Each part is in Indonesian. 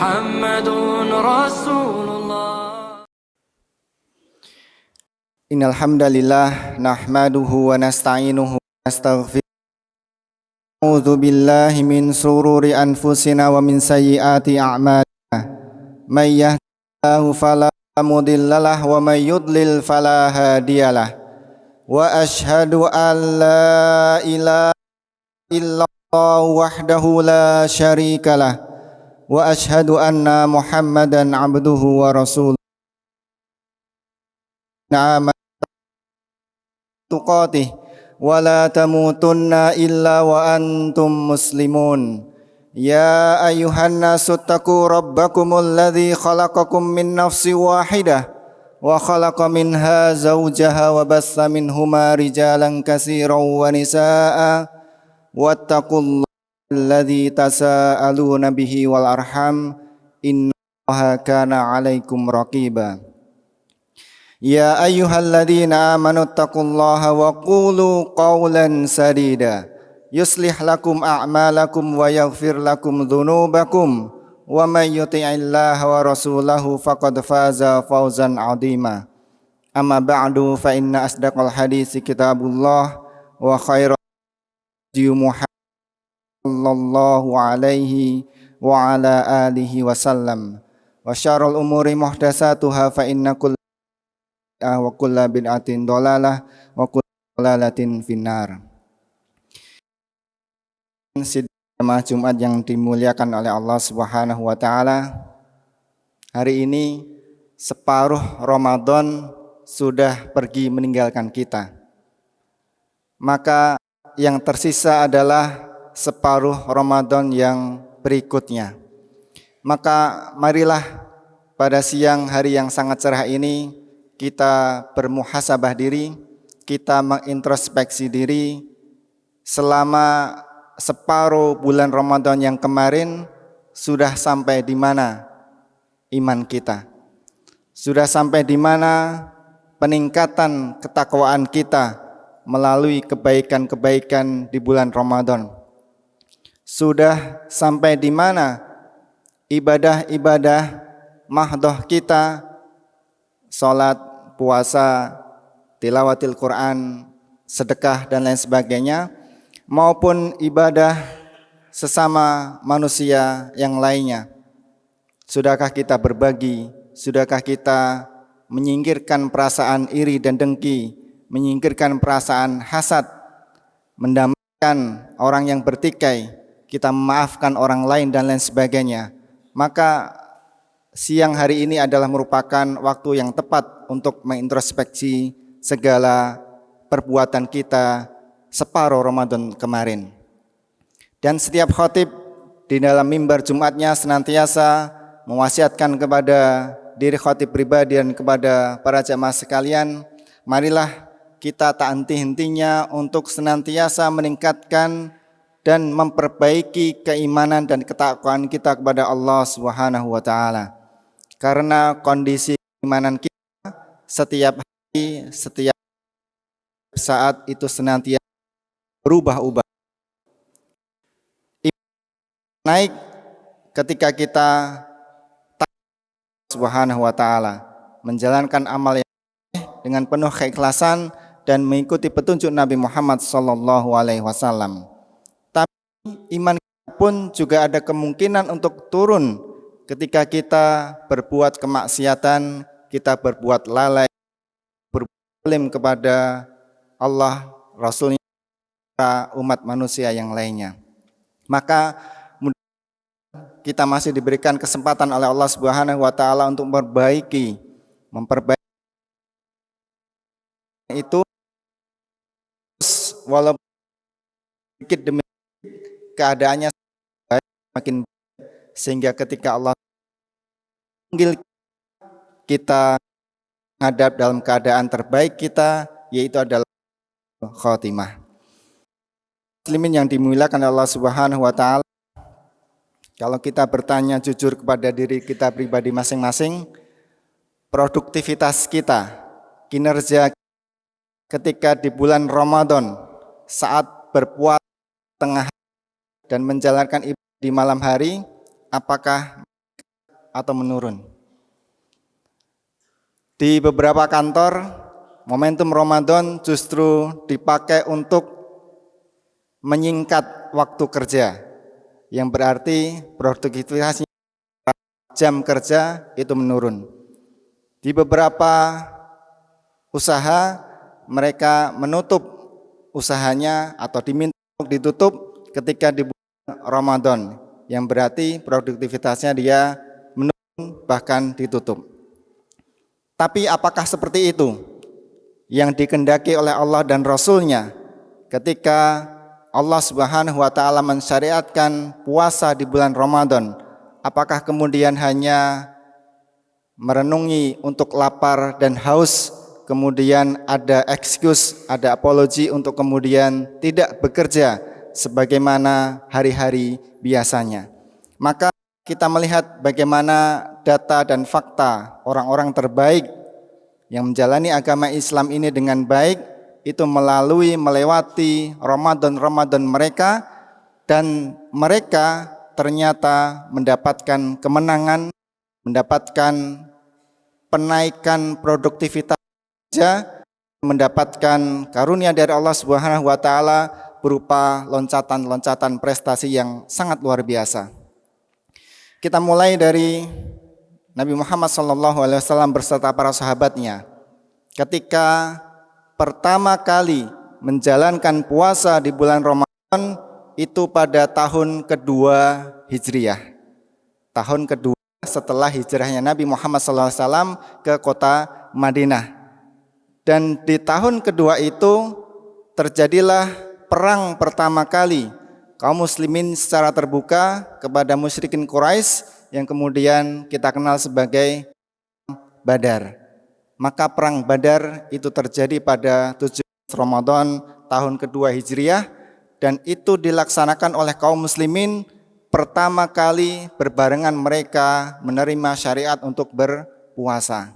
محمد رسول الله. Innal hamdalillah nahmaduhu wa nasta'inuhu wa nastaghfiruh. A'udzu billahi min sururi anfusina wa min sayyiati a'malina. May yahdihillahu fala mudhillalah wa may yudlil fala hadiyalah. Wa asyhadu an la ilaha illallah wahdahu la syarikalah. Wa asyhadu anna Muhammadan abduhu wa rasuluh. Tuqatih wa la tamutunna illa wa antum muslimun. Ya ayyuhan nasu taqu rabbakumul ladzi khalaqakum min nafsin wahidah wa khalaqa minha zawjaha wa bassa minhuma rijalan katsiran wa nisaa wattaqullaha alladzi tasaaluna bihi wal arham innallaha kana 'alaikum raqiba. Ya ayyuhalladzina amanu taqullaha wa qulu qawlan sadida yuslih lakum a'malakum wa yaghfir lakum dhunubakum wa may yuti'illaha wa rasulahu faqad faza fawzan 'azima. Amma ba'du fa inna asdaqal haditsi kitabullah wa khairal hadi Muhammad sallallahu alaihi wa ala alihi wasallam wa syarrul umuri muhdatsatuha fa inna wa kullu bid'atin dhalalah wa kullu dhalalatin finnar. Sidang Jumat yang dimuliakan oleh Allah Subhanahu wa taala. Hari ini separuh Ramadan sudah pergi meninggalkan kita. Maka yang tersisa adalah separuh Ramadan yang berikutnya. Maka marilah pada siang hari yang sangat cerah ini kita bermuhasabah diri, kita mengintrospeksi diri selama separuh bulan Ramadan yang kemarin sudah sampai di mana iman kita. Sudah sampai di mana peningkatan ketakwaan kita melalui kebaikan-kebaikan di bulan Ramadan. Sudah sampai di mana ibadah-ibadah mahdoh kita, salat, puasa, tilawatil Quran, sedekah dan lain sebagainya, maupun ibadah sesama manusia yang lainnya. Sudahkah kita berbagi? Sudahkah kita menyingkirkan perasaan iri dan dengki, menyingkirkan perasaan hasad, mendamaikan orang yang bertikai, kita memaafkan orang lain dan lain sebagainya? Maka siang hari ini adalah merupakan waktu yang tepat untuk mengintrospeksi segala perbuatan kita separuh Ramadan kemarin. Dan setiap khatib di dalam mimbar Jumatnya senantiasa mewasiatkan kepada diri khatib pribadi dan kepada para jamaah sekalian, marilah kita tak henti-hentinya untuk senantiasa meningkatkan dan memperbaiki keimanan dan ketakwaan kita kepada Allah Subhanahu wa taala. Karena kondisi keimanan kita setiap hari, setiap saat itu senantiasa berubah-ubah. Naik ketika kita Subhanahu wa taala menjalankan amal yang dengan penuh keikhlasan dan mengikuti petunjuk Nabi Muhammad sallallahu alaihi wasallam. Tapi iman kita pun juga ada kemungkinan untuk turun ketika kita berbuat kemaksiatan, kita berbuat lalai, berzalim kepada Allah, Rasulnya, umat manusia yang lainnya. Maka kita masih diberikan kesempatan oleh Allah Subhanahu wa taala untuk memperbaiki itu, walaupun sedikit demi keadaannya makin baik, sehingga ketika Allah panggil kita menghadap dalam keadaan terbaik kita, yaitu adalah khotimah. Muslimin yang dimuliakan Allah Subhanahu wa taala, kalau kita bertanya jujur kepada diri kita pribadi masing-masing, produktivitas kita, kinerja ketika di bulan Ramadan saat berpuasa tengah dan menjalankan ibadah di malam hari, apakah atau menurun. Di beberapa kantor, momentum Ramadan justru dipakai untuk menyingkat waktu kerja, yang berarti produktivitasnya jam kerja itu menurun. Di beberapa usaha mereka menutup usahanya atau diminta untuk ditutup ketika di bulan Ramadan, yang berarti produktivitasnya dia menurun bahkan ditutup. Tapi apakah seperti itu yang dikehendaki oleh Allah dan Rasul-Nya ketika Allah Subhanahu wa taala mensyariatkan puasa di bulan Ramadan? Apakah kemudian hanya merenungi untuk lapar dan haus, kemudian ada excuse, ada apologi untuk kemudian tidak bekerja sebagaimana hari-hari biasanya? Maka kita melihat bagaimana data dan fakta orang-orang terbaik yang menjalani agama Islam ini dengan baik itu melewati Ramadan mereka, dan mereka ternyata mendapatkan kemenangan, mendapatkan penaikan produktivitas, mendapatkan karunia dari Allah Subhanahu wa taala berupa loncatan-loncatan prestasi yang sangat luar biasa. Kita mulai dari Nabi Muhammad SAW beserta para sahabatnya. Ketika pertama kali menjalankan puasa di bulan Ramadan itu pada tahun kedua Hijriah. Tahun kedua setelah hijrahnya Nabi Muhammad SAW ke kota Madinah. Dan di tahun kedua itu terjadilah perang pertama kali kaum muslimin secara terbuka kepada musyrikin Quraisy yang kemudian kita kenal sebagai Badar. Maka perang Badar itu terjadi pada 17 Ramadan tahun kedua Hijriah, dan itu dilaksanakan oleh kaum muslimin pertama kali berbarengan mereka menerima syariat untuk berpuasa.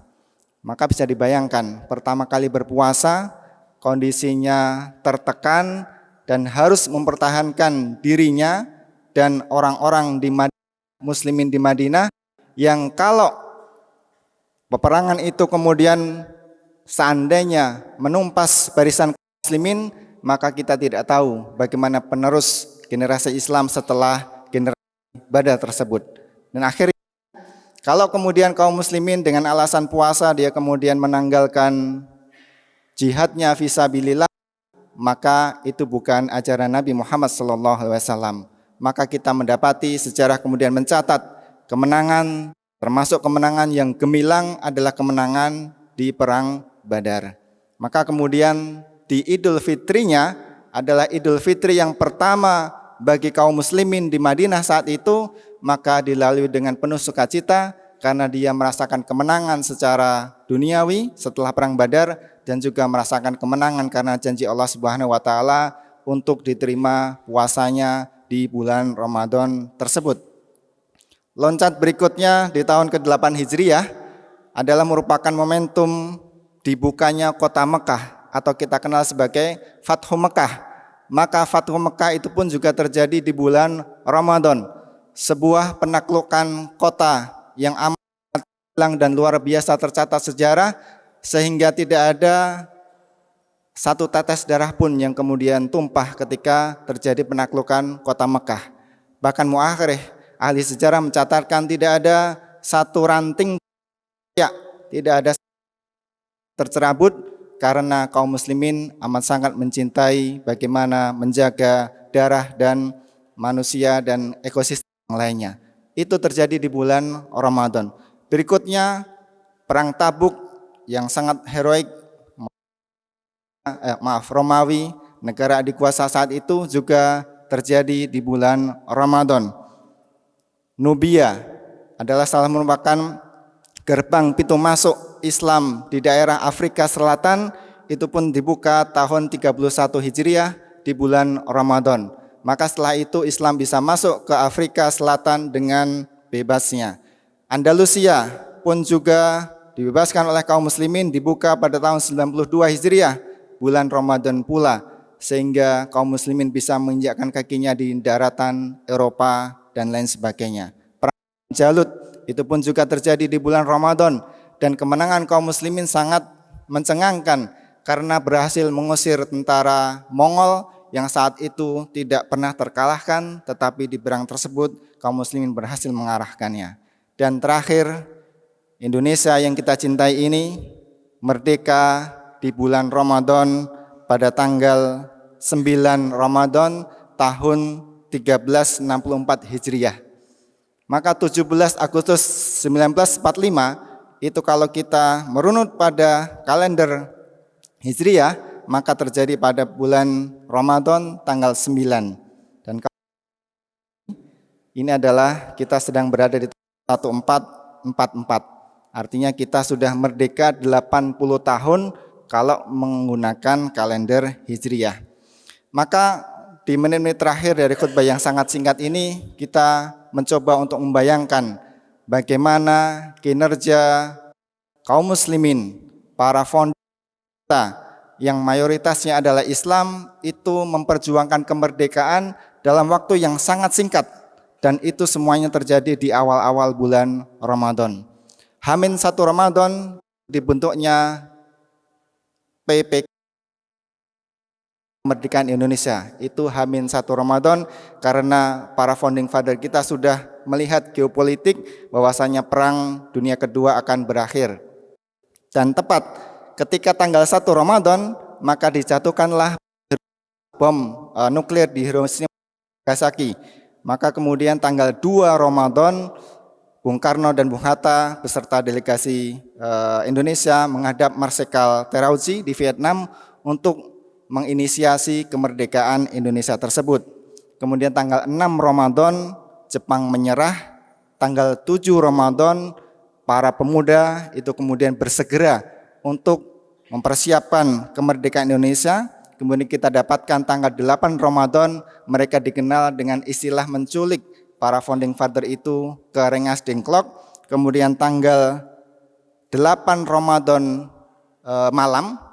Maka bisa dibayangkan pertama kali berpuasa kondisinya tertekan dan harus mempertahankan dirinya dan orang-orang di muslimin di Madinah, yang kalau peperangan itu kemudian seandainya menumpas barisan muslimin, maka kita tidak tahu bagaimana penerus generasi Islam setelah generasi Badar tersebut. Dan akhirnya kalau kemudian kaum muslimin dengan alasan puasa dia kemudian menanggalkan jihadnya fisabilillah, maka itu bukan ajaran Nabi Muhammad SAW. Maka kita mendapati sejarah kemudian mencatat kemenangan, termasuk kemenangan yang gemilang adalah kemenangan di perang Badar. Maka kemudian di Idul Fitrinya adalah Idul Fitri yang pertama bagi kaum muslimin di Madinah saat itu, maka dilalui dengan penuh sukacita karena dia merasakan kemenangan secara duniawi setelah perang Badar, dan juga merasakan kemenangan karena janji Allah Subhanahu wa taala untuk diterima puasanya di bulan Ramadan tersebut. Loncat berikutnya di tahun ke-8 Hijriah adalah merupakan momentum dibukanya kota Mekah atau kita kenal sebagai Fathu Mekah. Maka Fathu Mekah itu pun juga terjadi di bulan Ramadan. Sebuah penaklukan kota yang amat dan luar biasa tercatat sejarah, sehingga tidak ada satu tetes darah pun yang kemudian tumpah ketika terjadi penaklukan kota Mekah. Bahkan mu'akhirih ahli sejarah mencatatkan tidak ada satu ranting tidak ada tercerabut, karena kaum muslimin amat sangat mencintai bagaimana menjaga darah dan manusia dan ekosistem yang lainnya. Itu terjadi di bulan Ramadan. Berikutnya perang Tabuk yang sangat heroik, Romawi, negara adik kuasa saat itu juga terjadi di bulan Ramadan. Nubia adalah salah merupakan gerbang pintu masuk Islam di daerah Afrika Selatan, itu pun dibuka tahun 31 Hijriah di bulan Ramadan. Maka setelah itu Islam bisa masuk ke Afrika Selatan dengan bebasnya. Andalusia pun juga dibebaskan oleh kaum muslimin, dibuka pada tahun 92 Hijriah, bulan Ramadan pula, sehingga kaum muslimin bisa menginjakkan kakinya di daratan Eropa dan lain sebagainya. Perang Jalut itu pun juga terjadi di bulan Ramadan, dan kemenangan kaum muslimin sangat mencengangkan karena berhasil mengusir tentara Mongol yang saat itu tidak pernah terkalahkan, tetapi di perang tersebut kaum muslimin berhasil mengarahkannya. Dan terakhir, Indonesia yang kita cintai ini merdeka di bulan Ramadan pada tanggal 9 Ramadan tahun 1364 Hijriah. Maka 17 Agustus 1945 itu kalau kita merunut pada kalender Hijriah, maka terjadi pada bulan Ramadan tanggal 9. Dan ini adalah kita sedang berada di 1444. Artinya kita sudah merdeka 80 tahun kalau menggunakan kalender Hijriah. Maka di menit-menit terakhir dari khutbah yang sangat singkat ini, kita mencoba untuk membayangkan bagaimana kinerja kaum muslimin, para founder kita yang mayoritasnya adalah Islam, itu memperjuangkan kemerdekaan dalam waktu yang sangat singkat, dan itu semuanya terjadi di awal-awal bulan Ramadan. Hamin 1 Ramadan dibentuknya PPK Kemerdekaan Indonesia. Itu Hamin 1 Ramadan karena para founding father kita sudah melihat geopolitik bahwasanya perang dunia kedua akan berakhir. Dan tepat ketika tanggal 1 Ramadan maka dijatuhkanlah bom nuklir di Hiroshima dan Nagasaki. Maka kemudian tanggal 2 Ramadan Bung Karno dan Bung Hatta beserta delegasi Indonesia menghadap Marsikal Terauchi di Vietnam untuk menginisiasi kemerdekaan Indonesia tersebut. Kemudian tanggal 6 Ramadan Jepang menyerah, tanggal 7 Ramadan para pemuda itu kemudian bersegera untuk mempersiapkan kemerdekaan Indonesia. Kemudian kita dapatkan tanggal 8 Ramadan mereka dikenal dengan istilah menculik para founding father itu ke Rengas Dengklok. Kemudian tanggal 8 Ramadan malam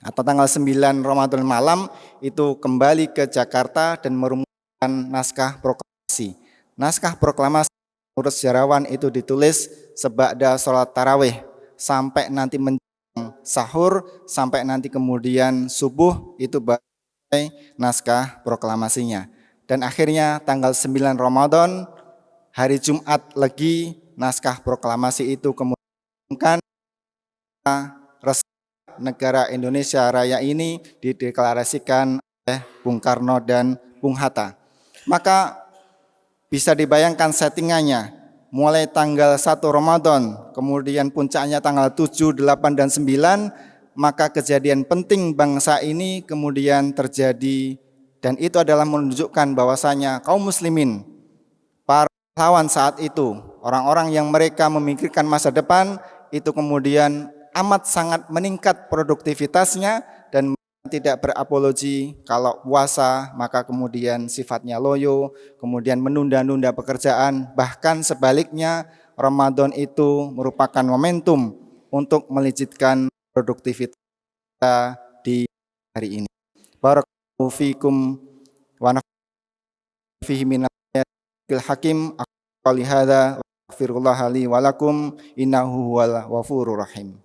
atau tanggal 9 Ramadan malam itu kembali ke Jakarta dan merumuskan naskah proklamasi. Naskah proklamasi menurut sejarawan itu ditulis seba'da sholat tarawih sampai nanti menjelang sahur, sampai nanti kemudian subuh, itu bagai naskah proklamasinya. Dan akhirnya tanggal 9 Ramadan hari Jumat Legi naskah proklamasi itu kemudian resmi negara Indonesia Raya ini dideklarasikan oleh Bung Karno dan Bung Hatta. Maka bisa dibayangkan settingannya, mulai tanggal 1 Ramadan, kemudian puncaknya tanggal 7, 8, dan 9, maka kejadian penting bangsa ini kemudian terjadi, dan itu adalah menunjukkan bahwasanya kaum muslimin, para pahlawan saat itu, orang-orang yang mereka memikirkan masa depan, itu kemudian amat sangat meningkat produktivitasnya dan tidak berapologi kalau puasa, maka kemudian sifatnya loyo, kemudian menunda-nunda pekerjaan, bahkan sebaliknya Ramadan itu merupakan momentum untuk melejitkan produktivitas kita di hari ini. Barakallahu fikum wa nafa'ana fihi minal ayatil hakim. Aku qouli hadza wa astaghfirullah li wa lakum innahu huwal ghafurur rahim.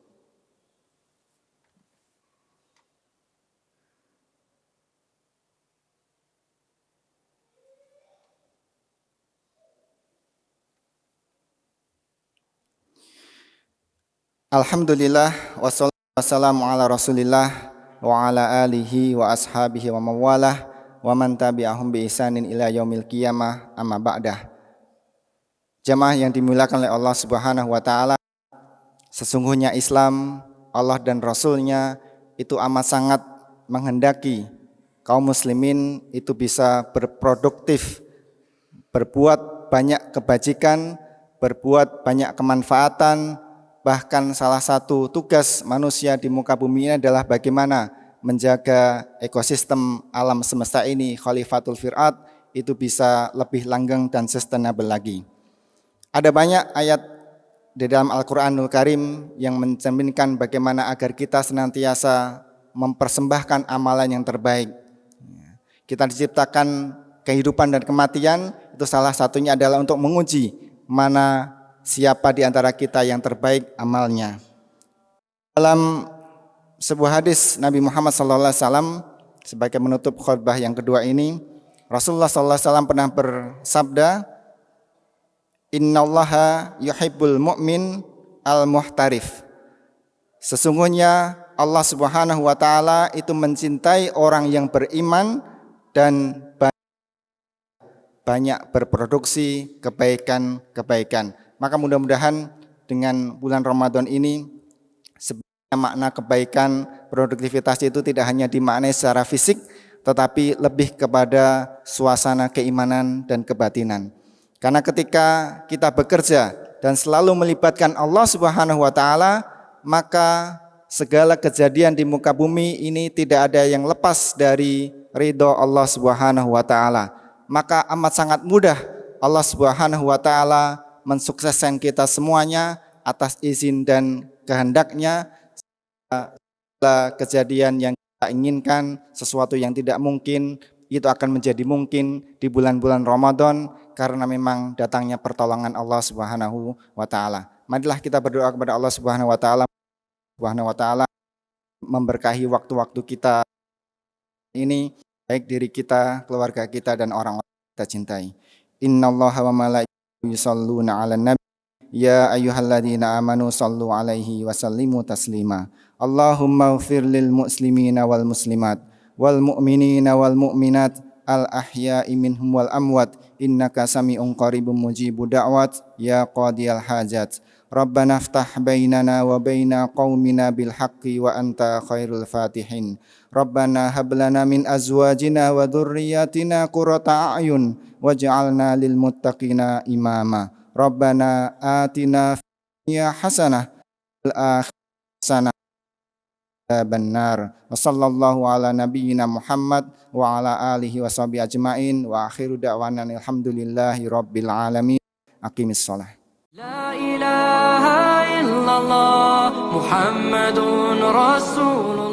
Alhamdulillah wassalatu wassalamu ala Rasulillah wa ala alihi wa ashabihi wa mawalah wa man tabi'ahum bi ihsanin ila yaumil qiyamah, amma ba'dah. Jamaah yang dimuliakan oleh Allah Subhanahu wa taala, sesungguhnya Islam, Allah dan Rasulnya itu amat sangat menghendaki kaum muslimin itu bisa berproduktif, berbuat banyak kebajikan, berbuat banyak kemanfaatan. Bahkan salah satu tugas manusia di muka bumi ini adalah bagaimana menjaga ekosistem alam semesta ini, khalifatul fir'at, itu bisa lebih langgeng dan sustainable lagi. Ada banyak ayat di dalam Al-Quranul Karim yang mencerminkan bagaimana agar kita senantiasa mempersembahkan amalan yang terbaik. Kita diciptakan kehidupan dan kematian, itu salah satunya adalah untuk menguji mana siapa di antara kita yang terbaik amalnya. Dalam sebuah hadis Nabi Muhammad SAW sebagai menutup khutbah yang kedua ini, Rasulullah SAW pernah bersabda, Innallaha yuhibbul mu'min al-muhtarif. Sesungguhnya Allah Subhanahu wa taala itu mencintai orang yang beriman dan banyak berproduksi kebaikan-kebaikan. Maka mudah-mudahan dengan bulan Ramadan ini sebenarnya makna kebaikan, produktivitas itu tidak hanya dimaknai secara fisik, tetapi lebih kepada suasana keimanan dan kebatinan. Karena ketika kita bekerja dan selalu melibatkan Allah Subhanahu wa taala, maka segala kejadian di muka bumi ini tidak ada yang lepas dari ridho Allah Subhanahu wa taala. Maka amat sangat mudah Allah Subhanahu wa taala mensukseskan kita semuanya atas izin dan kehendaknya. Segala kejadian yang kita inginkan, sesuatu yang tidak mungkin, itu akan menjadi mungkin di bulan-bulan Ramadan karena memang datangnya pertolongan Allah Subhanahu wa taala. Marilah kita berdoa kepada Allah Subhanahu wa taala memberkahi waktu-waktu kita ini, baik diri kita, keluarga kita dan orang-orang yang kita cintai. Innallaha wa malaikatahu yusholluna 'alan nabi ya ayyuhalladzina amanu shallu 'alaihi wa sallimu taslima. Allahumma ighfir lil muslimina wal muslimat wal mu'minina wal mu'minat al ahya'i minhum wal amwat innaka sami'un qaribun mujibud da'wat ya qadiyal hajat. Rabbana iftah bainana wa baina qaumina bil haqqi wa anta khairul fatihin. Rabbana hab lana min azwajina wa dhurriyyatina qurrata a'yun waj'alna lil muttaqina imama. Rabbana atina fid dunya hasanah wal akhirati hasanah benar. Wa sallallahu ala nabiyyina Muhammad wa ala alihi wa sahbihi ajmain wa akhiru da'wana alhamdulillahi rabbil alamin. Aqimis shalah. La ilaha illallah Muhammadun Rasulullah.